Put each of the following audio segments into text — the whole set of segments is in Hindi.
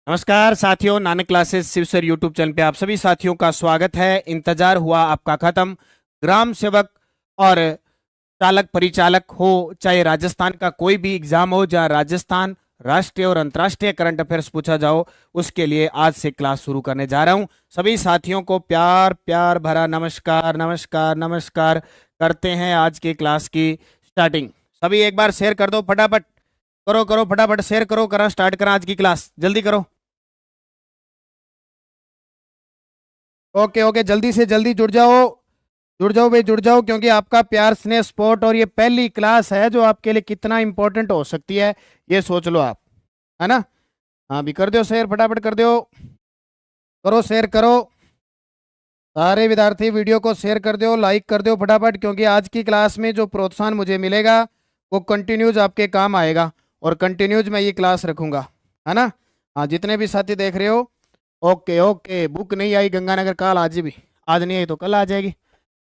नमस्कार साथियों, Nanak classes Shiv sir YouTube channel पे आप सभी साथियों का स्वागत है। इंतजार हुआ आपका खत्म। ग्राम सेवक और चालक परिचालक हो, चाहे राजस्थान का कोई भी एग्जाम हो जहां राजस्थान राष्ट्रीय और अंतर्राष्ट्रीय करंट अफेयर्स पूछा जाओ, उसके लिए आज से क्लास शुरू करने जा रहा हूं। सभी साथियों को प्यार प्यार भरा नमस्कार नमस्कार नमस्कार करते हैं। आज की क्लास की स्टार्टिंग सभी एक बार शेयर कर दो, फटाफट करो करो, फटाफट शेयर करो, करा स्टार्ट करा आज की क्लास, जल्दी करो। ओके ओके, जल्दी से जल्दी जुड़ जाओ, जुड़ जाओ भाई, जुड़ जाओ, क्योंकि आपका प्यार स्नेह सपोर्ट और ये पहली क्लास है जो आपके लिए कितना इंपॉर्टेंट हो सकती है ये सोच लो आप, है ना। हाँ भी कर दो शेयर, फटाफट कर दो, करो शेयर करो। सारे विद्यार्थी वीडियो को शेयर कर दो, लाइक कर दो फटाफट, क्योंकि आज की क्लास में जो प्रोत्साहन मुझे मिलेगा वो कंटिन्यूज आपके काम आएगा और कंटिन्यूज मैं ये क्लास रखूंगा, है ना। हाँ, जितने भी साथी देख रहे हो, ओके ओके। बुक नहीं आई गंगानगर कल, आज भी, आज नहीं आई तो कल आ जाएगी,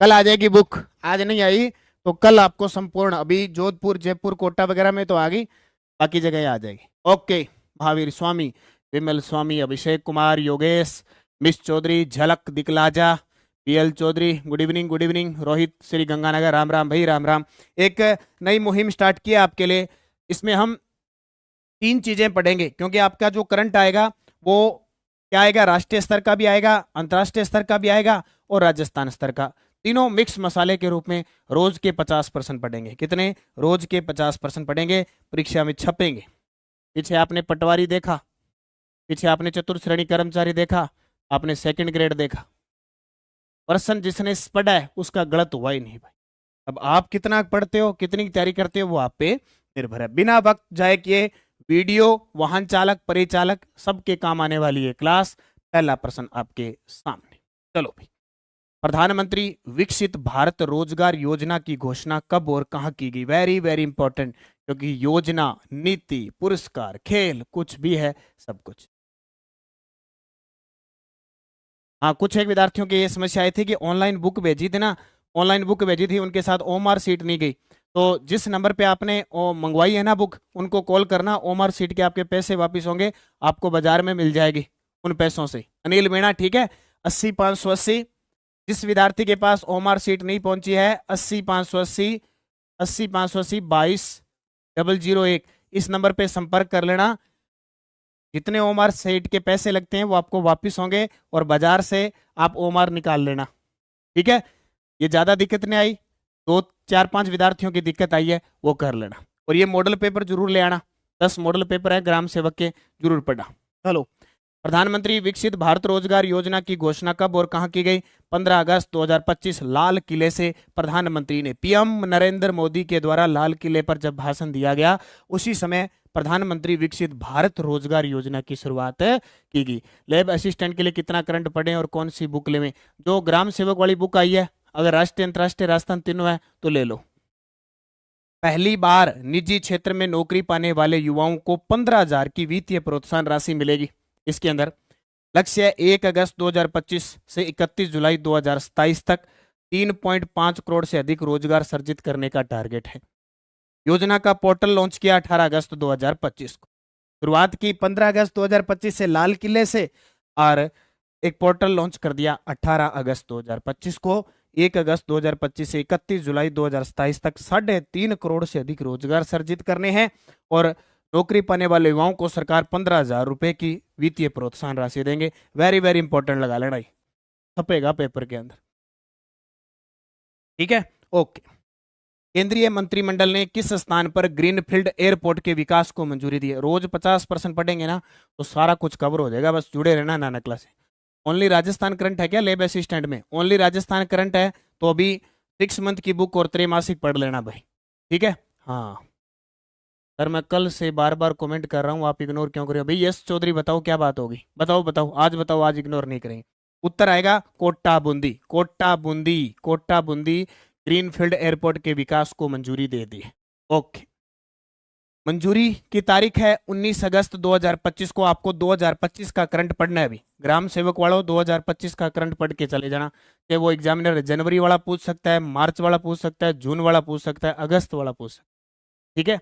कल आ जाएगी बुक। आज नहीं आई तो कल आपको संपूर्ण, अभी जोधपुर जयपुर कोटा वगैरह में तो आ गई, बाकी जगह आ जाएगी। Okay, Mahavir Swami, Vimal Swami, Abhishek Kumar, Yogesh, miss Chaudhary, Jhalak Dikhlaja, PL Chaudhary, good evening good evening, Rohit Sri Ganganagar, Ram Ram भाई, राम राम। एक नई मुहिम स्टार्ट की है आपके लिए। इसमें हम तीन चीजें पढ़ेंगे, क्योंकि आपका जो करंट आएगा वो क्या आएगा, राष्ट्रीय स्तर का भी आएगा, अंतर्राष्ट्रीय स्तर का भी आएगा और राजस्थान स्तर का, तीनों मिक्स मसाले के रूप में रोज के 50% पढ़ेंगे। कितने? रोज के 50% पढ़ेंगे, परीक्षा में छपेंगे। पीछे आपने पटवारी देखा, पीछे आपने चतुर्थ श्रेणी कर्मचारी देखा, आपने सेकंड ग्रेड देखा। पर्सन जिसने पढ़ा है उसका गलत हुआ ही नहीं भाई। अब आप कितना पढ़ते हो, कितनी तैयारी करते हो, वो आप पे निर्भर है। बिना वक्त जाए किए वीडियो, वाहन चालक, परिचालक, सबके काम आने वाली है क्लास। पहला प्रश्न आपके सामने, चलो भाई। प्रधानमंत्री विकसित भारत रोजगार योजना की घोषणा कब और कहां की गई? वेरी वेरी इंपॉर्टेंट, क्योंकि योजना, नीति, पुरस्कार, खेल, कुछ भी है, सब कुछ। हाँ, कुछ एक विद्यार्थियों की ये समस्या आई थी कि ऑनलाइन बुक भेजी थी ना, ऑनलाइन बुक भेजी थी, उनके साथ ओमार सीट नहीं गई। तो जिस नंबर पे आपने मंगवाई है ना बुक, उनको कॉल करना, ओमार सीट के आपके पैसे वापस होंगे, आपको बाजार में मिल जाएगी उन पैसों से। अनिल मीणा, ठीक है, 80 580। जिस विद्यार्थी के पास ओमार सीट नहीं पहुंची है, 80 580, 80 580 22 001, इस नंबर पे संपर्क कर लेना। जितने ओमार सेट के पैसे लगते हैं वो आपको वापस होंगे और बाजार से आप ओमार निकाल लेना, ठीक है। ये ज्यादा दिक्कत नहीं आई, 2 4 5 विद्यार्थियों की दिक्कत आई है, वो कर लेना। और ये मॉडल पेपर जरूर ले आना, 10 मॉडल पेपर है ग्राम सेवक के, जरूर पढ़ना। चलो, प्रधानमंत्री विकसित भारत रोजगार योजना की घोषणा कब और कहां की गई? 15 अगस्त 2025 लाल किले से प्रधानमंत्री ने, पीएम नरेंद्र मोदी के द्वारा लाल किले पर जब भाषण दिया गया, उसी समय प्रधानमंत्री विकसित भारत रोजगार योजना की शुरुआत की गई। लैब असिस्टेंट के लिए कितना करंट पढ़ें और कौन सी बुक लें? जो ग्राम सेवक वाली बुक आई है, अगर राष्ट्रीय अंतर्राष्ट्रीय राजस्थान तीनों है तो ले लो। पहली बार निजी क्षेत्र में नौकरी पाने वाले युवाओं को 15,000 की वित्तीय प्रोत्साहन राशि मिलेगी। इसके अंदर लक्ष्य 1 अगस्त 2025 से 31 जुलाई 2027 तक 3.5 करोड़ से अधिक रोजगार सर्जित करने का टारगेट है। योजना का पोर्टल लॉन्च किया 18 अगस्त 2025 को। शुरुआत की 15 अगस्त 2025 से लाल किले से, और एक पोर्टल लॉन्च कर दिया 18 अगस्त 2025 को। 1 अगस्त 2025 से 31 जुलाई 2027 तक 3.5 करोड़ से अधिक रोजगार सर्जित करने हैं और नौकरी पाने वाले युवाओं को सरकार 15,000 रुपए की वित्तीय प्रोत्साहन राशि देंगे। वेरी वेरी इंपॉर्टेंट लगा लेना, छपेगा पेपर के अंदर, ठीक है। ओके, केंद्रीय मंत्रिमंडल ने किस स्थान पर ग्रीनफील्ड एयरपोर्ट के विकास को मंजूरी दी है? रोज 50% पढ़ेंगे ना तो सारा कुछ कवर हो जाएगा, बस जुड़े रहना नानक क्लास से। ओनली राजस्थान करंट है क्या लेब असिस्टेंट में? ओनली राजस्थान करंट है तो अभी 6 मंथ की बुक और त्रैमासिक पढ़ लेना भाई, ठीक है। हाँ सर, मैं कल से बार बार कमेंट कर रहा हूँ, आप इग्नोर क्यों कर रहे हो भाई? यस चौधरी, बताओ क्या बात होगी, बताओ बताओ, आज बताओ, आज इग्नोर नहीं करेंगे। उत्तर आएगा कोटा बूंदी, कोटा बूंदी, कोटा बूंदी ग्रीनफील्ड एयरपोर्ट के विकास को मंजूरी दे दी। ओके, मंजूरी की तारीख है 19 अगस्त 2025 को। आपको 2025 का करंट पढ़ना है अभी। ग्राम सेवक वालों 2025 का करंट पढ़ के चले जाना, कि वो एग्जामिनर जनवरी वाला पूछ सकता है, मार्च वाला पूछ सकता है, जून वाला पूछ सकता है, अगस्त वाला पूछ सकता है, ठीक है।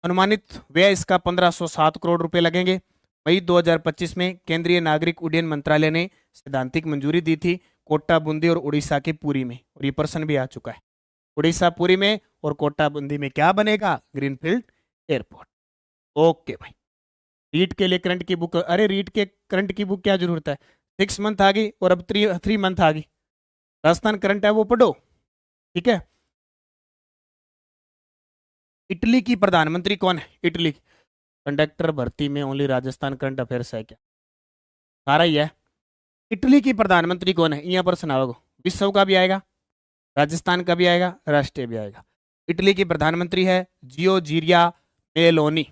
अनुमानित व्यय इसका 1507 करोड़ रुपए लगेंगे। मई 2025 में केंद्रीय नागरिक उड्डयन मंत्रालय ने सैद्धांतिक मंजूरी दी थी कोटा, बूंदी और उड़ीसा के पुरी में, और ये प्रश्न भी आ चुका है। उड़ीसा पुरी में और कोटा बूंदी में क्या बनेगा? Greenfield airport. ओके भाई। रीट के लिए करंट की बुक, अरे रीट के करंट की बुक क्या जरूरत है? 6 मंथ आ गई और अब 3 मंथ आ गई। राजस्थान करंट है वो पढ़ो, ठीक है। इटली की प्रधानमंत्री कौन है? इटली कंडक्टर भर्ती में ओनली राजस्थान करंट अफेयर्स है क्या? सारा ही है। इटली की प्रधानमंत्री कौन है? यहाँ पर सुनाओ, विश्व का भी आएगा, राजस्थान का भी आएगा, राष्ट्रीय भी आएगा। इटली की प्रधानमंत्री है जियोर्जिया मेलोनी।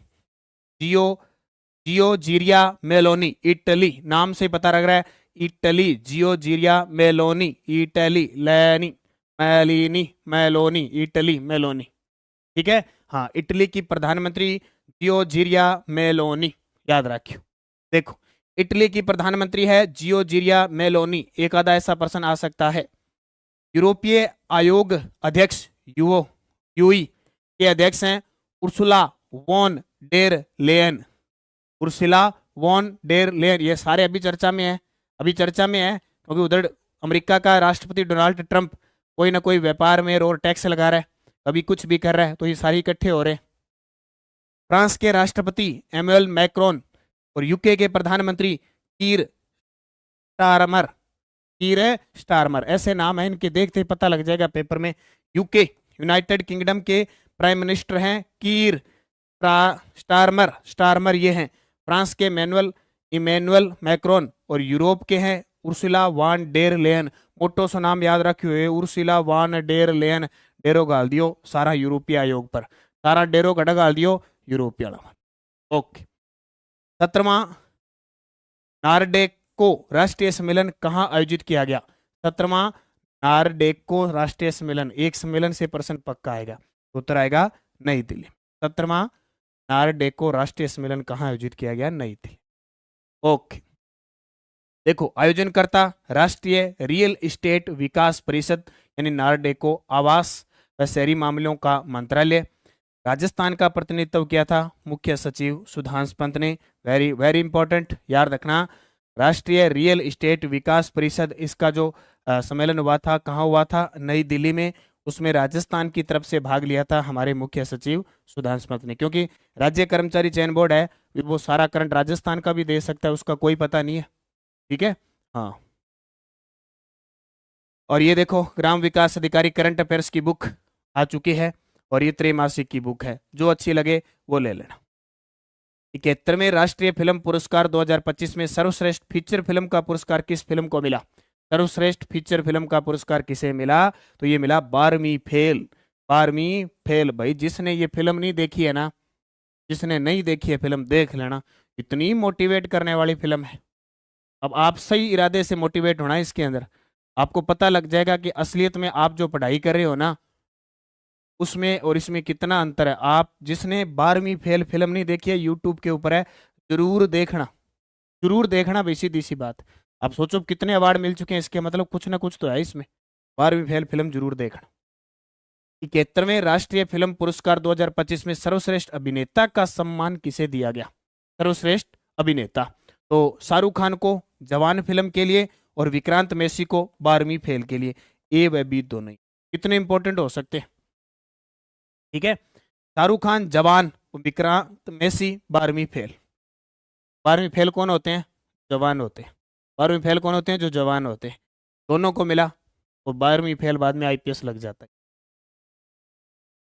जियो जियोर्जिया मेलोनी। इटली नाम से पता लग रहा है, इटली, जियोर्जिया मेलोनी, इटली, लेनी, मेलिनी, मेलोनी, इटली, मेलोनी, ठीक है। हाँ, इटली की प्रधानमंत्री जियोर्जिया मेलोनी, याद रखियो। देखो, इटली की प्रधानमंत्री है जियोर्जिया मेलोनी। एक आधा ऐसा प्रश्न आ सकता है। यूरोपीय आयोग अध्यक्ष यूई के अध्यक्ष हैं Ursula von der Leyen. Ursula von der Leyen, ये सारे अभी चर्चा में है, अभी चर्चा में है, क्योंकि उधर अमेरिका का राष्ट्रपति डोनाल्ड ट्रंप कोई ना कोई व्यापार में और टैक्स लगा रहा है, कभी कुछ भी कर रहा है, तो ये सारे इकट्ठे हो रहे हैं। फ्रांस के राष्ट्रपति एमुअल मैक्रोन और यूके के प्रधानमंत्री कीर स्टारमर, कीर स्टारमर, ऐसे नाम है इनके, देखते ही पता लग जाएगा पेपर में। यूके यूनाइटेड किंगडम के प्राइम मिनिस्टर हैं कीर स्टारमर, स्टारमर ये हैं। फ्रांस के इमैनुअल मैक्रोन और यूरोप के हैं उर्सुला वान डेर लेयन। मोटो सा नाम याद रखियो, उर्सुला वान डेर लेयन। डेरो गाल दियो सारा यूरोपीय आयोग पर, सारा डेरो गड़ा गाल दियो यूरोपीय आयोग। ओके। 17वां नारडेको राष्ट्रीय सम्मेलन कहाँ आयोजित किया गया? 17वां नारडेको राष्ट्रीय सम्मेलन, एक सम्मेलन से प्रश्न पक्का आएगा, उत्तर आएगा नई दिल्ली। 17वां नारडेको राष्ट्रीय सम्मेलन कहाँ आयोजित किया गया? नई दिल्ली। ओके। देखो, आयोजनकर्ता राष्ट्रीय रियल एस्टेट विकास परिषद यानी नारडेको, आवास व शहरी मामलों का मंत्रालय। राजस्थान का प्रतिनिधित्व किया था मुख्य सचिव सुधांशु पंत ने। वेरी वेरी इंपॉर्टेंट, याद रखना। राष्ट्रीय रियल एस्टेट विकास परिषद, इसका जो सम्मेलन हुआ था कहाँ हुआ था? नई दिल्ली में। उसमें राजस्थान की तरफ से भाग लिया था हमारे मुख्य सचिव सुधांशु पंत ने, क्योंकि राज्य कर्मचारी चयन बोर्ड है, वो सारा करंट राजस्थान का भी दे सकता है, उसका कोई पता नहीं है, ठीक है। हाँ, और ये देखो, ग्राम विकास अधिकारी करंट अफेयर्स की बुक आ चुकी है, और ये त्रैमासिक की बुक है, जो अच्छी लगे वो ले लेना। 71वें राष्ट्रीय फिल्म पुरस्कार 2025 में सर्वश्रेष्ठ फीचर फिल्म का पुरस्कार किस फिल्म को मिला? सर्वश्रेष्ठ फीचर फिल्म का पुरस्कार किसे मिला? तो ये मिला 12वीं फेल। 12वीं फेल भाई, जिसने ये फिल्म नहीं देखी है ना, जिसने नहीं देखी है फिल्म, देख लेना, इतनी मोटिवेट करने वाली फिल्म है। अब आप सही इरादे से मोटिवेट होना इसके अंदर, आपको पता लग जाएगा कि असलियत में आप जो पढ़ाई कर रहे हो ना, उसमें और इसमें कितना अंतर है। आप जिसने 12वीं फेल फिल्म नहीं देखी है, यूट्यूब के ऊपर है, जरूर देखना, जरूर देखना भाई, सीधी सी बात। आप सोचो कितने अवार्ड मिल चुके हैं, इसके मतलब कुछ ना कुछ तो है इसमें। 12वीं फेल फिल्म जरूर देखना। 71वें राष्ट्रीय फिल्म पुरस्कार 2025 में सर्वश्रेष्ठ अभिनेता का सम्मान किसे दिया गया? सर्वश्रेष्ठ अभिनेता तो शाहरुख खान को जवान फिल्म के लिए और विक्रांत मैसी को 12वीं फेल के लिए। ए व बी दोनों कितने इंपॉर्टेंट हो सकते हैं, ठीक है। शाहरुख खान जवान, विक्रांत मैसी 12वीं फेल। 12वीं फेल कौन होते हैं? जवान होते हैं। 12वीं फेल कौन होते हैं? जो जवान होते हैं। दोनों को मिला, और 12वीं फेल बाद में आईपीएस लग जाता है।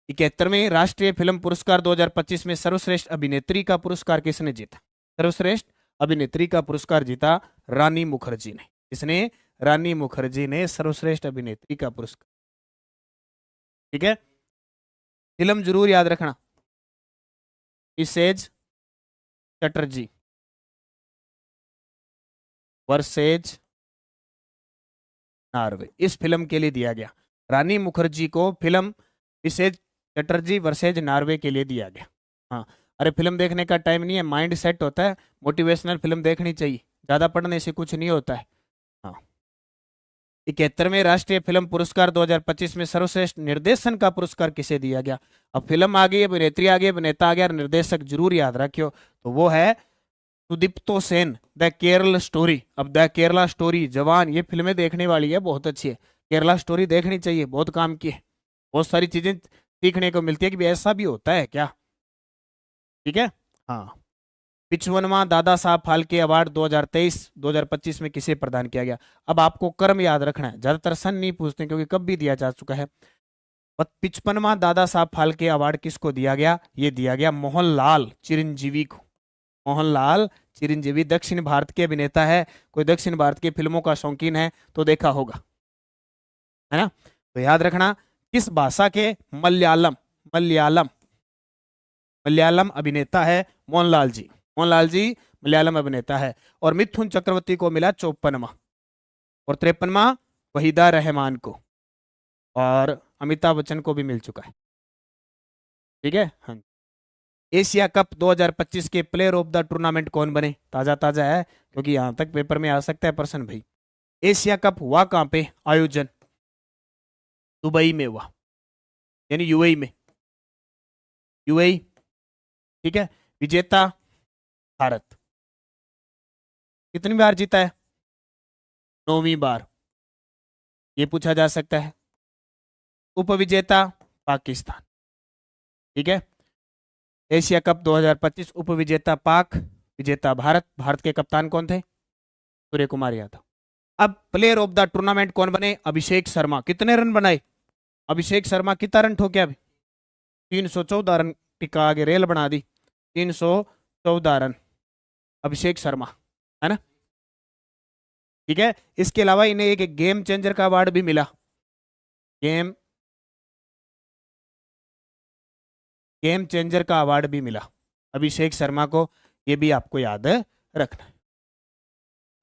71वें राष्ट्रीय फिल्म पुरस्कार 2025 में सर्वश्रेष्ठ अभिनेत्री का पुरस्कार किसने जीता? सर्वश्रेष्ठ अभिनेत्री का पुरस्कार जीता रानी मुखर्जी ने। इसने रानी मुखर्जी ने सर्वश्रेष्ठ अभिनेत्री का पुरस्कार, ठीक है। फिल्म जरूर याद रखना, मिसेज चटर्जी वर्सेज नॉर्वे, इस फिल्म के लिए दिया गया। रानी मुखर्जी को film Mrs Chatterjee versus Norway के लिए दिया गया। हाँ, अरे फिल्म देखने का टाइम नहीं है, माइंड सेट होता है, मोटिवेशनल फिल्म देखनी चाहिए, ज़्यादा पढ़ने से कुछ नहीं होता है। हाँ। 71वें राष्ट्रीय फिल्म पुरस्कार 2025 में सर्वश्रेष्ठ निर्देशन का पुरस्कार किसे दिया गया? अब फिल्म आ गई, अभिनेत्री आ गई, अभिनेता आ गया, निर्देशक जरूर याद रखियो, तो वो है सुदीप्तो सेन, द केरल स्टोरी। अब द केरला स्टोरी, जवान, ये फिल्में देखने वाली है, बहुत अच्छी है। केरला स्टोरी देखनी चाहिए, बहुत काम की है, बहुत सारी चीजें सीखने को मिलती है कि भी ऐसा भी होता है क्या। ठीक है। हाँ। 55वां दादा साहब फाल्के अवार्ड 2023-2025 में किसे प्रदान किया गया। अब आपको क्रम याद रखना है, ज्यादातर सन नहीं पूछते क्योंकि कब भी दिया जा चुका है। 55वां दादा साहब फाल्के अवार्ड किसको दिया गया, ये दिया गया मोहनलाल चिरंजीवी को। मोहनलाल चिरंजीवी दक्षिण भारत के अभिनेता है। कोई दक्षिण भारत की फिल्मों का शौकीन है तो देखा होगा, है ना। तो याद रखना, किस भाषा के, मलयालम, मलयालम, मलयालम अभिनेता है मोहनलाल जी। मोहनलाल जी मलयालम अभिनेता है। और मिथुन चक्रवर्ती को मिला 54वां, और 53वां वहीदा रहमान को, और अमिताभ बच्चन को भी मिल चुका है। ठीक है। हाँ। एशिया कप 2025 के प्लेयर ऑफ द टूर्नामेंट कौन बने, ताजा ताजा है क्योंकि यहां तक पेपर में आ सकता है प्रश्न भाई। एशिया कप हुआ कहां पे आयोजन, दुबई में हुआ, यानी यूएई में, यूएई। ठीक है। विजेता भारत, कितनी बार जीता है, 9वीं बार, ये पूछा जा सकता है। उपविजेता पाकिस्तान। ठीक है। एशिया कप 2025 उपविजेता पाक, विजेता भारत। भारत के कप्तान कौन थे, सूर्य कुमार यादव। अब प्लेयर ऑफ द टूर्नामेंट कौन बने, अभिषेक शर्मा। कितने रन बनाए, अभिषेक शर्मा कितना रन ठोके अभी, 314 रन, टिका आगे रेल बना दी, 314 रन अभिषेक शर्मा, है ना। ठीक है। इसके अलावा इन्हें एक गेम चेंजर का अवार्ड भी मिला, गेम चेंजर का अवार्ड भी मिला अभिषेक शर्मा को, ये भी आपको याद रखना है।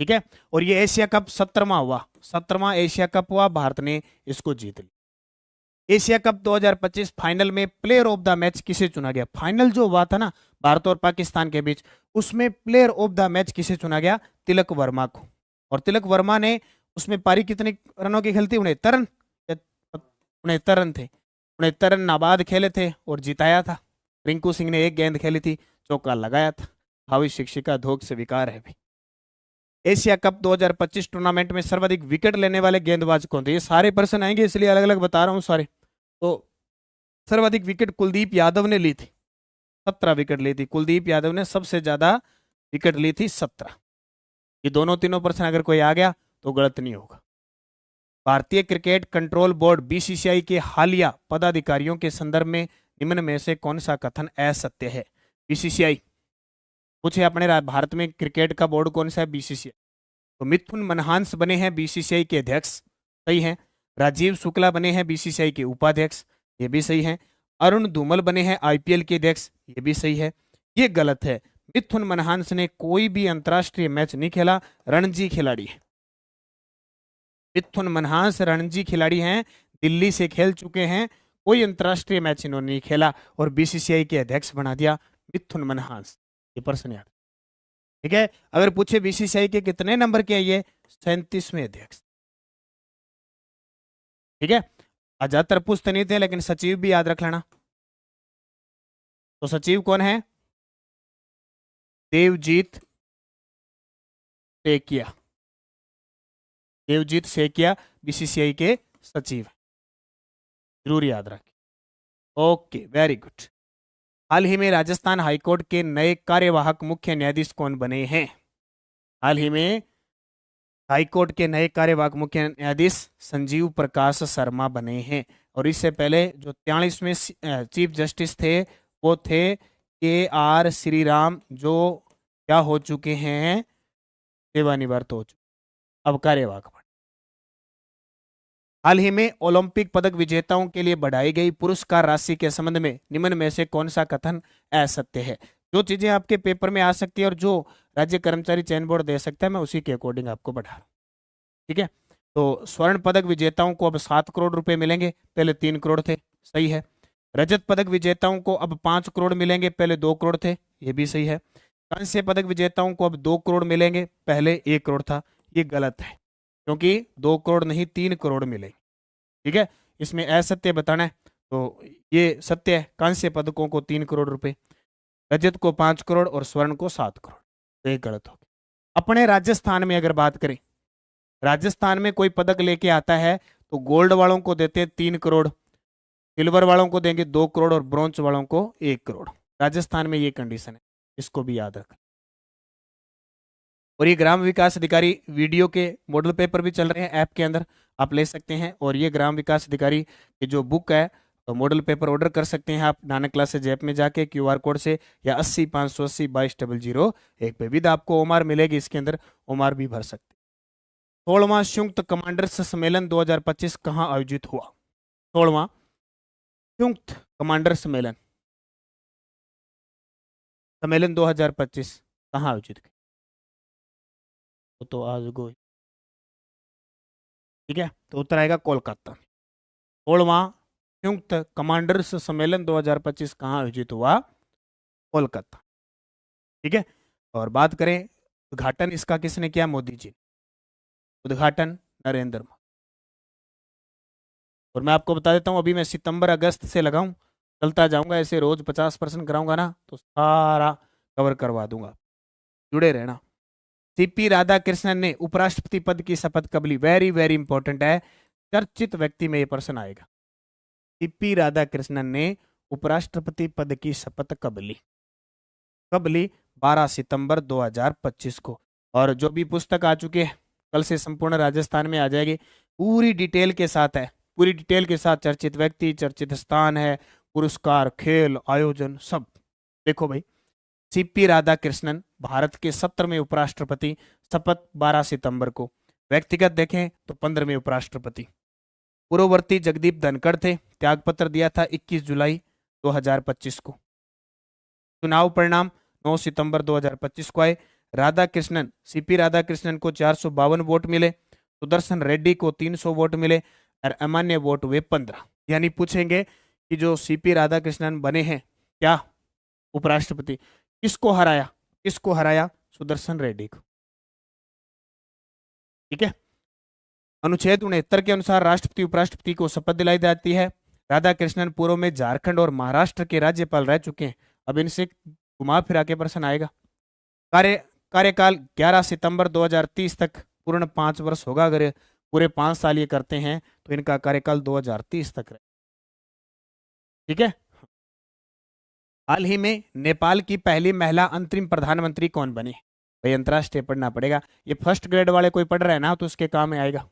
ठीक है। और ये एशिया कप 17वां हुआ, 17वां एशिया कप हुआ, भारत ने इसको जीत लिया। एशिया कप 2025 फाइनल में प्लेयर ऑफ द मैच किसे चुना गया, फाइनल जो हुआ था ना भारत और पाकिस्तान के बीच, उसमें प्लेयर ऑफ द मैच किसे चुना गया, तिलक वर्मा को। और तिलक वर्मा ने उसमें पारी कितने रनों की खेलती, 69 रन, 69 रन थे, 69 रन नाबाद खेले थे और जिताया था। रिंकू सिंह ने एक गेंद खेली थी, चौका लगाया था। भावी शिक्षिका धोख से विकार है भी। एशिया कप 2025 टूर्नामेंट में सर्वाधिक विकेट लेने वाले गेंदबाज कौन थे, ये सारे पर्सन आएंगे इसलिए अलग अलग बता रहा हूं सारे। तो सर्वाधिक विकेट कुलदीप यादव ने ली थी, 17 विकेट ली थी। कुलदीप यादव ने सबसे ज्यादा विकेट ली थी, 17। ये दोनों तीनों पर्सन अगर कोई आ गया तो गलत नहीं होगा। भारतीय क्रिकेट कंट्रोल बोर्ड बीसीसीआई के हालिया पदाधिकारियों के संदर्भ में निम्न में से कौन सा कथन असत्य है। बीसीसीआई पूछे अपने भारत में क्रिकेट का बोर्ड कौन सा है, बीसीसीआई। तो मिथुन मनहांस बने हैं बीसीसीआई के अध्यक्ष, सही है। राजीव शुक्ला बने हैं बीसीसीआई के उपाध्यक्ष, ये भी सही है। अरुण धूमल बने हैं आईपीएल के अध्यक्ष, ये भी सही है। ये गलत है, मिथुन मनहांस ने कोई भी अंतरराष्ट्रीय मैच नहीं खेला, रणजी खिलाड़ी है। मिथुन मनहांस रणजी खिलाड़ी हैं, दिल्ली से खेल चुके हैं, कोई अंतरराष्ट्रीय मैच इन्होंने नहीं खेला और बीसीसीआई के अध्यक्ष बना दिया मिथुन मनहांस। ये पर्सन याद। ठीक है। अगर पूछे बीसीसीआई के कितने नंबर के, ये 37वें अध्यक्ष। ठीक है। ज्यादातर पूछते नहीं थे लेकिन सचिव भी याद रख लेना। तो सचिव कौन है, देवजीत सेकिया। देवजीत सेकिया बीसीसीआई के सचिव, जरूर याद रखें। Okay, very good. हाल ही में राजस्थान हाईकोर्ट के नए कार्यवाहक मुख्य न्यायाधीश कौन बने हैं। हाल ही में हाईकोर्ट के नए कार्यवाहक मुख्य न्यायाधीश संजीव प्रकाश शर्मा बने हैं। और इससे पहले जो 43वें चीफ जस्टिस थे वो थे KR श्रीराम, जो क्या हो चुके हैं, सेवानिवृत्त हो चुके, अब कार्यवाहक। हाल ही में ओलंपिक पदक विजेताओं के लिए बढ़ाई गई पुरस्कार राशि के संबंध में निम्न में से कौन सा कथन असत्य है। जो चीजें आपके पेपर में आ सकती है और जो राज्य कर्मचारी चयन बोर्ड दे सकता है, मैं उसी के अकॉर्डिंग आपको बढ़ा रहा हूं। ठीक है। तो स्वर्ण पदक विजेताओं को अब 7 करोड़ रुपए मिलेंगे, पहले 3 करोड़ थे, सही है। रजत पदक विजेताओं को अब 5 करोड़ मिलेंगे, पहले 2 करोड़ थे, ये भी सही है। कांस्य पदक विजेताओं को अब 2 करोड़ मिलेंगे, पहले 1 करोड़ था, ये गलत है क्योंकि 2 करोड़ नहीं 3 करोड़ मिलेंगे। ठीक है। इसमें असत्य बताना है तो ये सत्य है, कांस्य पदकों को 3 करोड़ रुपए, रजत को 5 करोड़ और स्वर्ण को 7 करोड़। तो ये गलत हो गया। अपने राजस्थान में अगर बात करें, राजस्थान में कोई पदक लेके आता है तो गोल्ड वालों को देते हैं 3 करोड़, सिल्वर वालों को देंगे 2 करोड़ और ब्रॉन्ज वालों को 1 करोड़। राजस्थान में ये कंडीशन है, इसको भी याद रख। और ये ग्राम विकास अधिकारी वीडियो के मॉडल पेपर भी चल रहे हैं ऐप के अंदर, आप ले सकते हैं। और ये ग्राम विकास अधिकारी की जो बुक है तो मॉडल पेपर ऑर्डर कर सकते हैं आप नानक क्लासेज ऐप में जाके क्यूआर कोड से, या 80 580 22 001 पे विद आपको ओमार मिलेगी, इसके अंदर ओमार भी भर सकते हैं। 16वां संयुक्त कमांडर्स सम्मेलन 2025 कहाँ आयोजित हुआ? 16वां संयुक्त कमांडर सम्मेलन सम्मेलन 2025 कहाँ आयोजित किया? तो आज गो, ठीक है, तो उत्तर आएगा कोलकाता। 16वां संयुक्त कमांडर्स सम्मेलन 2025 कहाँ आयोजित हुआ? कोलकाता। ठीक है, और बात करें उद्घाटन इसका किसने किया? मोदी जी। उद्घाटन नरेंद्र मोदी। और मैं आपको बता देता हूं, अभी मैं सितंबर अगस्त से लगाऊं, चलता जाऊंगा ऐसे, रोज 50% कराऊंगा ना तो सारा कवर करवा दूंगा, जुड़े रहना। सीपी राधाकृष्णन ने उपराष्ट्रपति पद की शपथ कब ली? वेरी वेरी इंपॉर्टेंट है, चर्चित व्यक्ति में ये प्रश्न आएगा। सीपी राधाकृष्णन ने उपराष्ट्रपति पद की शपथ कब ली? कब ली? 12 सितंबर 2025 को। और जो भी पुस्तक आ चुके हैं कल से संपूर्ण राजस्थान में आ जाएगी, पूरी डिटेल के साथ है, पूरी डिटेल के साथ, चर्चित व्यक्ति, चर्चित स्थान है, पुरस्कार, खेल, आयोजन, सब। देखो भाई, सीपी राधाकृष्णन भारत के 17वें उपराष्ट्रपति, शपथ 12 सितंबर को। व्यक्तिगत देखें तो 15वें उपराष्ट्रपति। पूर्ववर्ती जगदीप धनखड़ थे, त्यागपत्र दिया था 21 जुलाई 2025 को। चुनाव परिणाम 9 सितंबर 2025 को आए। राधाकृष्णन, सीपी राधाकृष्णन को 452 वोट मिले, सुदर्शन रेड्डी को 300 वोट मिले और अमान्य वोट हुए 15। यानी पूछेंगे कि जो सीपी राधाकृष्णन बने हैं क्या उपराष्ट्रपति, किसको हराया? किसको हराया? सुदर्शन रेड्डी को। ठीक है, अनुच्छेद 69 के अनुसार राष्ट्रपति उपराष्ट्रपति को शपथ दिलाई जाती है। राधाकृष्णन पूर्व में झारखंड और महाराष्ट्र के राज्यपाल रह चुके हैं। अब इनसे घुमा फिरा के प्रश्न आएगा। कार्यकाल 11 सितंबर 2030 तक, पूर्ण 5 वर्ष होगा। अगर पूरे 5 साल ये करते हैं तो इनका कार्यकाल 2030 तक रहे। ठीक है, हाल ही में नेपाल की पहली महिला अंतरिम प्रधानमंत्री कौन बनी? भाई अंतरराष्ट्रीय पढ़ना पड़ेगा, ये फर्स्ट ग्रेड वाले कोई पढ़ रहे हैं ना तो उसके काम में आएगा।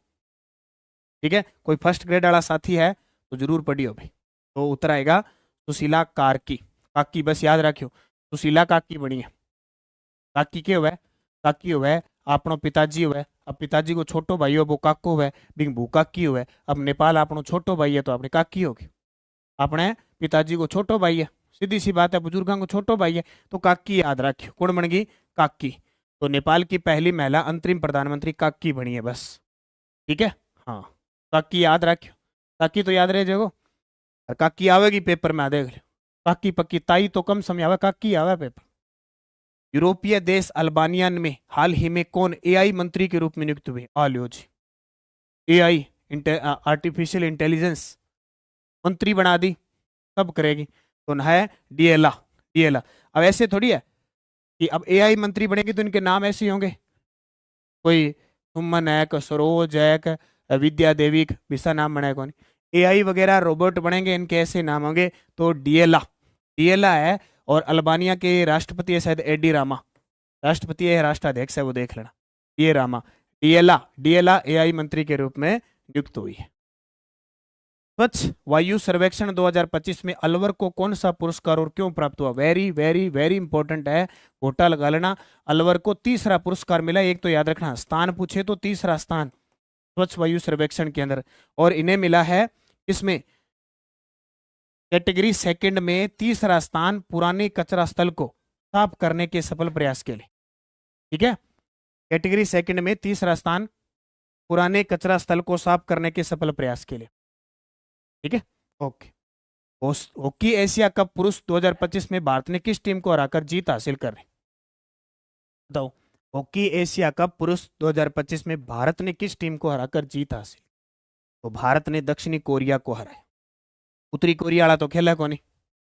ठीक है, कोई फर्स्ट ग्रेड वाला साथी है तो जरूर पढ़ियो भाई। तो उत्तर आएगा सुशीला कार्की। काकी बस याद रखियो, सुशीला काकी बनी है। काकी के हुआ? काकी हुआ आपनो पिताजी हुआ। अब पिताजी को छोटो भाई हो वो काको हुआ, बिंग भू काकी हुआ। अब नेपाल आपनो छोटो भाई है तो अपने काकी होगी। अपने पिताजी को छोटो भाई है, सीधी सी बात है, बुजुर्गों को छोटो भाई है तो काकी याद रखियो। कौन बन गई? काकी। तो नेपाल की पहली महिला अंतरिम प्रधानमंत्री काकी बनी है बस। ठीक है, हाँ, काकी याद रखियो, काकी तो याद रह जाएगो। और काकी आवेगी पेपर में, आ देख लो। काकी पक्की, ताई तो कम समय आवे, काकी आवे पेपर। यूरोपीय देश अल्बानिया में हाल ही में कौन एआई मंत्री के रूप में नियुक्त हुए? आलियो जी, एआई आर्टिफिशियल इंटेलिजेंस मंत्री बना दी, सब करेगी। तो है डीएला। डीएला। अब ऐसे थोड़ी है कि अब एआई मंत्री बनेगी तो इनके नाम ऐसे ही होंगे, कोई सुमन है, सरोज है, विद्या देवी, विसा नाम बना है कौन? एआई वगैरह रोबोट बनेंगे, इनके ऐसे नाम होंगे। तो डीएला, डीएला है। और अल्बानिया के राष्ट्रपति है शायद एडी रामा, राष्ट्रपति है, राष्ट्राध्यक्ष है, वो देख लेना, ये रामा। डीएला, डीएला एआई मंत्री के रूप में नियुक्त हुई है। स्वच्छ वायु सर्वेक्षण 2025 में अलवर को कौन सा पुरस्कार और क्यों प्राप्त हुआ? वेरी वेरी वेरी इंपॉर्टेंट है, घोटा लगा लेना। अलवर को तीसरा पुरस्कार मिला, एक तो याद रखना, स्थान पूछे तो तीसरा स्थान स्वच्छ वायु सर्वेक्षण के अंदर। और इन्हें मिला है इसमें कैटेगरी सेकंड में तीसरा स्थान, पुराने कचरा स्थल को साफ करने के सफल प्रयास के लिए। ठीक है, कैटेगरी सेकंड में तीसरा स्थान, पुराने कचरा स्थल को साफ करने के सफल प्रयास के लिए। ठीक है, ओके। हॉकी एशिया कप पुरुष 2025 में भारत ने किस टीम को हराकर जीत हासिल कर रही? बताओ, हॉकी एशिया कप पुरुष 2025 में भारत ने किस टीम को हराकर जीत हासिल? तो भारत ने दक्षिणी कोरिया को हराया। उत्तरी कोरिया वाला तो खेला कौन?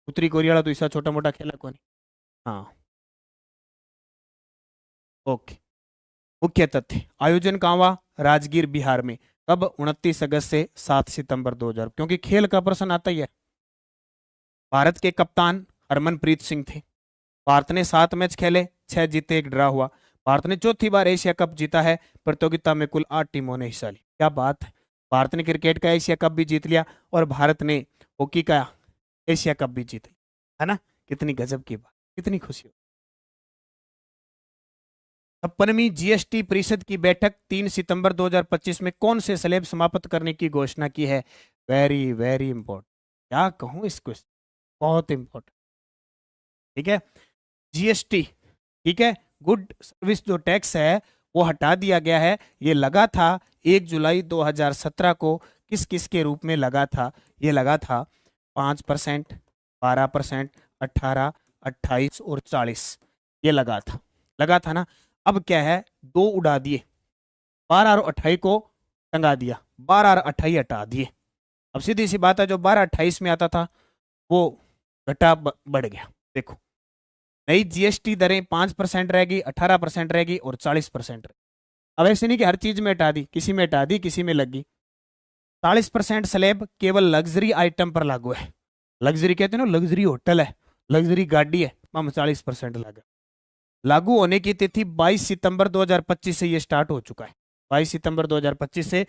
उत्तरी कोरिया वाला तो ऐसा छोटा मोटा खेला कौन? हाँ, ओके। मुख्य तथ्य, आयोजन कहाँ हुआ? राजगीर बिहार में। कब? 29 अगस्त से 7 सितंबर 2000। क्योंकि खेल का प्रश्न आता ही है। भारत के कप्तान हरमनप्रीत सिंह थे। भारत ने 7 मैच खेले, 6 जीते, 1 ड्रा हुआ। भारत ने चौथी बार एशिया कप जीता है। प्रतियोगिता में कुल 8 टीमों ने हिस्सा लिया। क्या बात है! भारत ने क्रिकेट का एशिया कप भी जीत लिया और भारत ने हॉकी का एशिया कप भी जीत लिया, है ना? कितनी गजब की बात, कितनी खुशी हो। 56वीं जीएसटी परिषद की बैठक 3 सितंबर 2025 में कौन से स्लैब समाप्त करने की घोषणा की है? Very very important. क्या कहूं इसको, बहुत इंपॉर्टेंट। ठीक है, जीएसटी, ठीक है, गुड सर्विस जो टैक्स है वो हटा दिया गया है। ये लगा था 1 जुलाई 2017 को। किस किस के रूप में लगा था? ये लगा था 5%, 12%, 18, 28 और 40। ये लगा था ना। अब क्या है, दो उड़ा दिए, 12 और 28 को टंगा दिया, 12 और 28 हटा दिए। अब सीधी सी बात है, जो 12 28 में आता था वो बढ़ गया। देखो, नई जीएसटी दरें 5% रहेगी, 18% रहेगी और 40% रहेगी। अब ऐसे नहीं कि हर चीज में हटा दी, किसी में हटा दी, किसी में लगी। 40% स्लैब केवल लग्जरी आइटम पर लागू है। लग्जरी कहते हैं ना, लग्जरी होटल है, लग्जरी गाड़ी है, हम 40% लागू होने की तिथि 22 सितंबर 2025 से ये स्टार्ट हो चुका है। 22 सितंबर 2025 से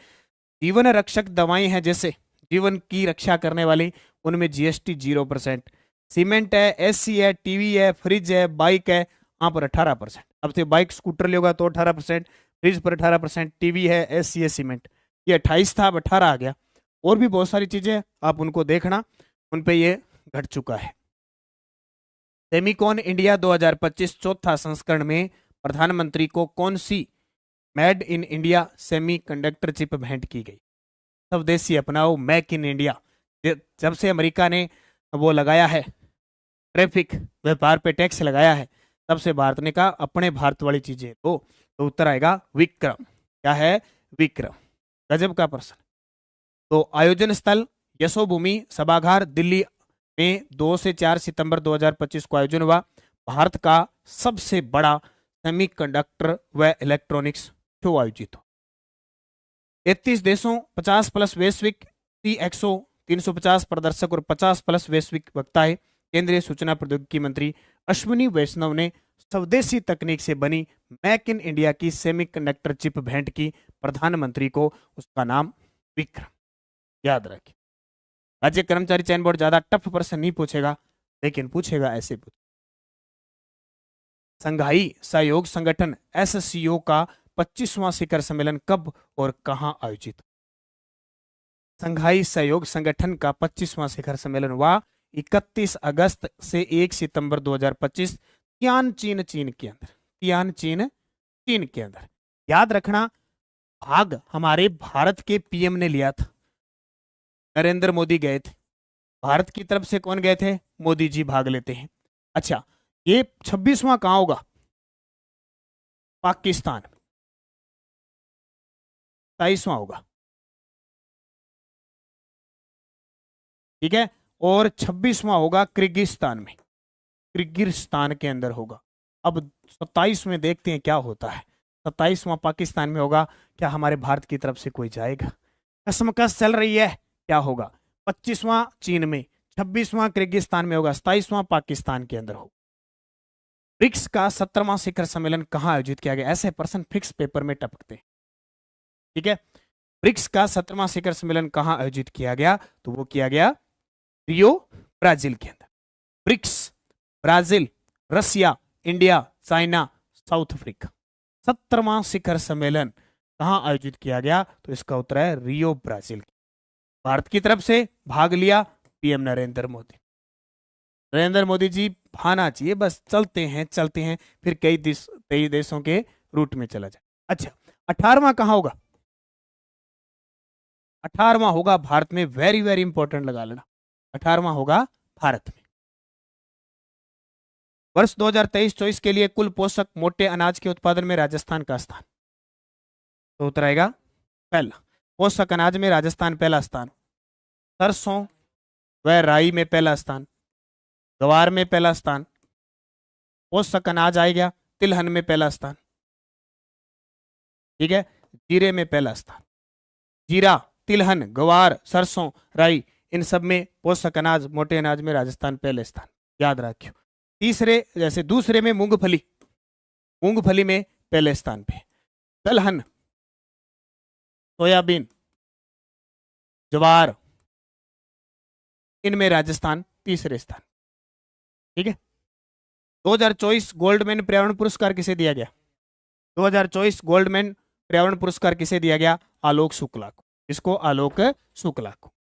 जीवन रक्षक दवाएं हैं, जैसे जीवन की रक्षा करने वाली, उनमें जीएसटी 0%। सीमेंट है, एससी है, टीवी है, फ्रिज है, बाइक है, वहां पर 18%। अब से बाइक स्कूटर लेगा तो 18%, फ्रिज पर 18%, टीवी है, एससी है, सीमेंट ये 28 था, अब 18 आ गया। और भी बहुत सारी चीजें आप उनको देखना, उन पे ये घट चुका है। सेमिकॉन इंडिया 2025 चौथा संस्करण में प्रधानमंत्री को कौन सी made in India semiconductor chip भेंट की गई? स्वदेशी अपनाओ, मेक इन इंडिया। जब से अमेरिका ने वो लगाया है, ट्रैफिक व्यापार पे टैक्स लगाया है, तब से भारत ने कहा अपने भारत वाली चीजें तो उत्तर आएगा विक्रम। क्या है? विक्रम। गजब का प्रश्न। तो आयोजन स्थल यशोभूमि सभागार दिल्ली में 2 से 4 सितंबर 2025 को आयोजन हुआ। भारत का सबसे बड़ा सेमीकंडक्टर व इलेक्ट्रॉनिक्स शो आयोजित हो। 33 देशों, 50 प्लस वैश्विक CXO, 350 प्रदर्शक और 50 प्लस वैश्विक वक्ताएं। केंद्रीय सूचना प्रौद्योगिकी मंत्री अश्विनी वैष्णव ने स्वदेशी तकनीक से बनी मेक इन इंडिया की सेमीकंडक्टर चिप भेंट की प्रधानमंत्री को। उसका नाम विक्रम। याद रखें, राज्य कर्मचारी चयन बोर्ड ज्यादा टफ प्रश्न नहीं पूछेगा, लेकिन पूछेगा ऐसे पूछ। संघाई सहयोग संगठन SCO का 25वां शिखर सम्मेलन कब और कहां आयोजित? संघाई सहयोग संगठन का 25वां शिखर सम्मेलन हुआ 31 अगस्त से 1 सितंबर 2025 तियानचिन चीन के अंदर। तियानचिन चीन के अंदर। याद रखना, भाग हमारे भारत के पीएम ने लिया था, नरेंद्र मोदी गए थे। भारत की तरफ से कौन गए थे? मोदी जी भाग लेते हैं। अच्छा, ये 26वां कहां होगा? पाकिस्तान। 27वां होगा, ठीक है, और 26वां होगा किर्गिस्तान में, किर्गिस्तान के अंदर होगा। अब 27 में देखते हैं क्या होता है। 27वां पाकिस्तान में होगा। क्या हमारे भारत की तरफ से कोई जाएगा? कसमकस चल रही है, क्या होगा? 25वां चीन में, 26वां किर्गिस्तान में होगा, 27वां पाकिस्तान के अंदर होगा। ब्रिक्स का 17वां शिखर सम्मेलन कहां आयोजित किया गया? ऐसे प्रश्न फिक्स पेपर में टपकते हैं, ठीक है। ब्रिक्स का 17वां शिखर सम्मेलन कहां आयोजित किया गया? तो वो किया गया रियो, ब्राजील के अंदर। ब्रिक्स, ब्राजील, रसिया, इंडिया, चाइना, साउथ अफ्रीका। 17वां शिखर सम्मेलन कहां आयोजित किया गया? तो इसका उत्तर है रियो, ब्राजील। भारत की तरफ से भाग लिया पीएम नरेंद्र मोदी। नरेंद्र मोदी जी भाना चाहिए, बस चलते हैं फिर कई देशों के रूट में चला जाए। अच्छा, 18वां कहां होगा? 18वां होगा भारत में। वेरी वेरी इंपॉर्टेंट लगा लेना, 18वां होगा भारत में। वर्ष 2023-24 के लिए कुल पोषक मोटे अनाज के उत्पादन में राजस्थान का स्थान। तो उत्तर आएगा पहला। पोषक अनाज में राजस्थान पहला स्थान। सरसों व राई में पहला स्थान, गवार में पहला स्थान। पोषक अनाज आएगा तिलहन में पहला स्थान। ठीक है। जीरे में पहला स्थान, जीरा, तिलहन, ग्वार, सरसों, राई, इन सब में पोषक अनाज, मोटे अनाज में राजस्थान पहले स्थान, याद रखियो। तीसरे जैसे दूसरे में मूंगफली, मूंगफली में पहले स्थान पे, दलहन, सोयाबीन, ज्वार, इनमें राजस्थान तीसरे स्थान। ठीक है। 2024 गोल्डमैन पर्यावरण पुरस्कार किसे दिया गया? 2024 गोल्डमैन पर्यावरण पुरस्कार किसे दिया गया? आलोक शुक्ला को। इसको आलोक शुक्ला को।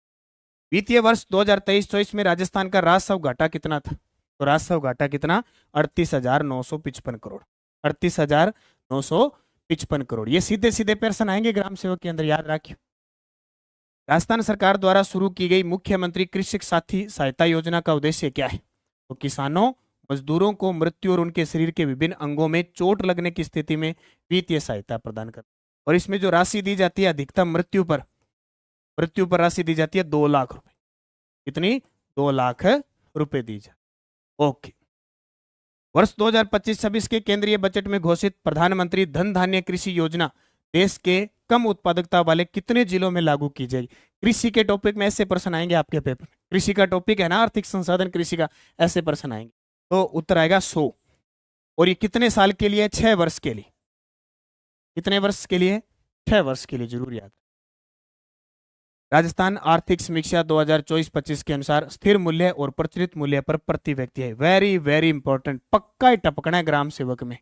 वित्तीय वर्ष 2023-24 में राजस्थान का राजस्व घाटा कितना था? तो राजस्व घाटा कितना? 38,955 करोड़, 38,955 करोड़। ये सीधे सीधे प्रश्न आएंगे ग्राम सेवक के अंदर, याद रखियो। राजस्थान सरकार द्वारा शुरू की गई मुख्यमंत्री कृषक साथी सहायता योजना का उद्देश्य क्या है? तो किसानों, मजदूरों को मृत्यु और उनके शरीर के विभिन्न अंगों में चोट लगने की स्थिति में वित्तीय सहायता प्रदान करना। और इसमें जो राशि दी जाती है अधिकतम मृत्यु पर राशि दी जाती है 2 लाख रुपए। कितनी? 2 लाख रुपए दी जाती। ओके। वर्ष 2025-26 के केंद्रीय बजट में घोषित प्रधानमंत्री धन धान्य कृषि योजना देश के कम उत्पादकता वाले कितने जिलों में लागू की जाएगी? कृषि के टॉपिक में ऐसे प्रश्न आएंगे आपके पेपर में। कृषि का टॉपिक है ना, आर्थिक संसाधन कृषि का, ऐसे प्रश्न आएंगे। तो उत्तर आएगा 100। और ये कितने साल के लिए? 6 वर्ष के लिए। कितने वर्ष के लिए? 6 वर्ष के लिए, जरूर याद। राजस्थान आर्थिक समीक्षा 2024-25 के अनुसार स्थिर मूल्य और प्रचलित मूल्य पर प्रति व्यक्ति है। वेरी वेरी इंपॉर्टेंट, पक्का ही टपकना है ग्राम सेवक में,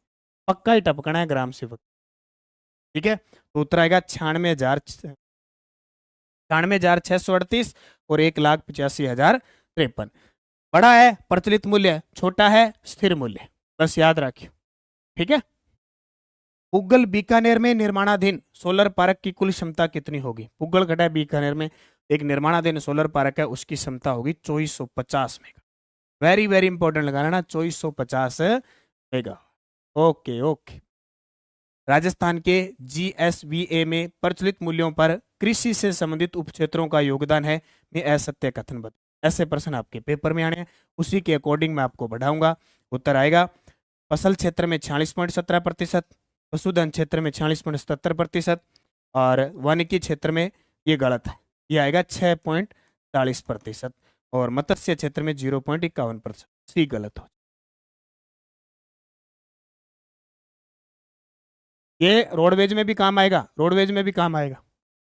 पक्का ही टपकना है ग्राम सेवक। ठीक है। तो उत्तर आएगा 96,638 और 1,85,053। बड़ा है प्रचलित मूल्य, छोटा है स्थिर मूल्य, बस याद रखियो। ठीक है। पुग्गल बीकानेर में निर्माणाधीन सोलर पार्क की कुल क्षमता कितनी होगी? पुग्गल गढ़ा बीकानेर में एक निर्माणाधीन सोलर पार्क है, उसकी क्षमता होगी 2450 मेगा। वेरी वेरी इंपॉर्टेंट लगाना, 2450 मेगा। Okay okay. राजस्थान के GSVA में प्रचलित मूल्यों पर कृषि से संबंधित उपक्षेत्रों का योगदान है में असत्य कथन बता। ऐसे प्रश्न आपके पेपर में आने हैं, उसी के अकॉर्डिंग मैं आपको बढ़ाऊंगा। उत्तर आएगा फसल क्षेत्र में 46.17%, पशुधन क्षेत्र में 46.77% और वानिकी क्षेत्र में ये गलत है, ये आएगा 6.40% और मत्स्य क्षेत्र में 0.51%। सी गलत हो। ये रोडवेज में भी काम आएगा, रोडवेज में भी काम आएगा।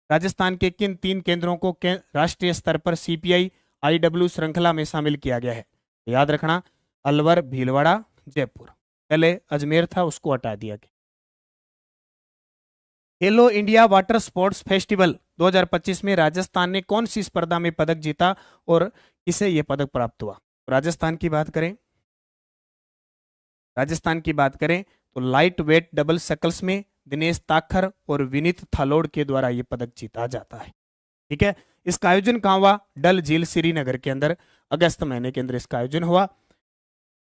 राजस्थान के किन 3 केंद्रों को राष्ट्रीय स्तर पर CPI IW श्रृंखला में शामिल किया गया है? याद रखना, अलवर, भीलवाड़ा, जयपुर। पहले अजमेर था, उसको हटा दिया गया। खेलो इंडिया वाटर स्पोर्ट्स फेस्टिवल 2025 में राजस्थान ने कौन सी स्पर्धा में पदक जीता और किसे यह पदक प्राप्त हुआ? राजस्थान की बात करें तो लाइट वेट डबल सकल्स में दिनेश ताखर और विनीत थालोड़ के द्वारा यह पदक जीता जाता है। ठीक है। इसका आयोजन कहां हुआ? डल झील श्रीनगर के अंदर, अगस्त महीने के अंदर इसका आयोजन हुआ।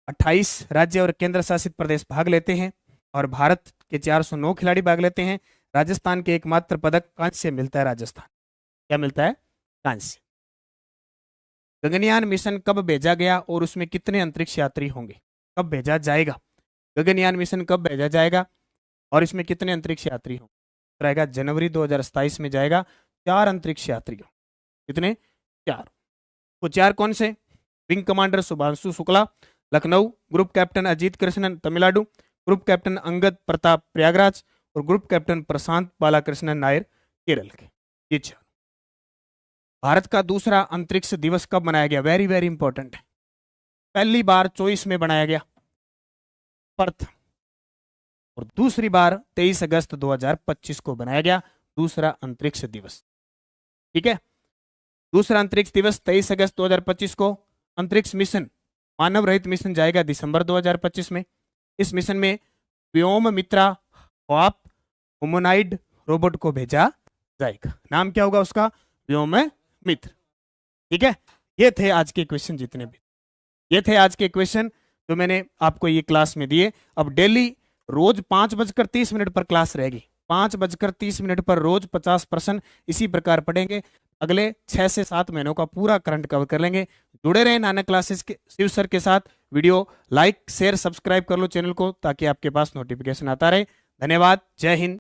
28 राज्य और केंद्र शासित प्रदेश भाग लेते हैं और भारत के 409 खिलाड़ी भाग लेते हैं। राजस्थान के एकमात्र पदक कांस्य मिलता है। राजस्थान क्या मिलता है? कांस्य। गगनयान मिशन कब भेजा गया और उसमें कितने अंतरिक्ष यात्री होंगे? कब भेजा जाएगा? गगनयान मिशन कब भेजा जाएगा और इसमें कितने अंतरिक्ष यात्री होंगे? रहेगा जनवरी 2027 में जाएगा। 4 अंतरिक्ष यात्री। कितने? 4। वो 4 कौन से? Wing commander Shubhanshu Shukla Lucknow, group captain Ajit Krishnan Tamil Nadu, group captain Angad Pratap Prayagraj और ग्रुप कैप्टन प्रशांत बालाकृष्णन नायर केरल के। ये 4। भारत का दूसरा अंतरिक्ष दिवस कब मनाया गया? वेरी वेरी इंपॉर्टेंट है। पहली बार 24 में बनाया गया पर्थ और दूसरी बार 23 अगस्त 2025 को बनाया गया दूसरा अंतरिक्ष दिवस। ठीक है। दूसरा अंतरिक्ष दिवस 23 अगस्त 2025 को। अंतरिक्ष मिशन, मानव रहित मिशन जाएगा दिसंबर 2025 में। इस मिशन में व्योम मित्रा ख्वाप ह्यूमनॉइड रोबोट को भेजा जाएगा। नाम क्या होगा उसका? व्योम मित्र। ठीक है। ये थे आज के क्वेश्चन, जितने भी ये थे आज के क्वेश्चन जो मैंने आपको ये क्लास में दिए। अब डेली रोज 5:30 पर क्लास रहेगी। 5:30 पर रोज 50% इसी प्रकार पढ़ेंगे। अगले 6 से 7 महीनों का पूरा करंट कवर कर लेंगे। जुड़े रहें नानक क्लासेस के शिव सर के साथ। वीडियो लाइक शेयर सब्सक्राइब कर लो चैनल को, ताकि आपके पास नोटिफिकेशन आता रहे। धन्यवाद। जय हिंद।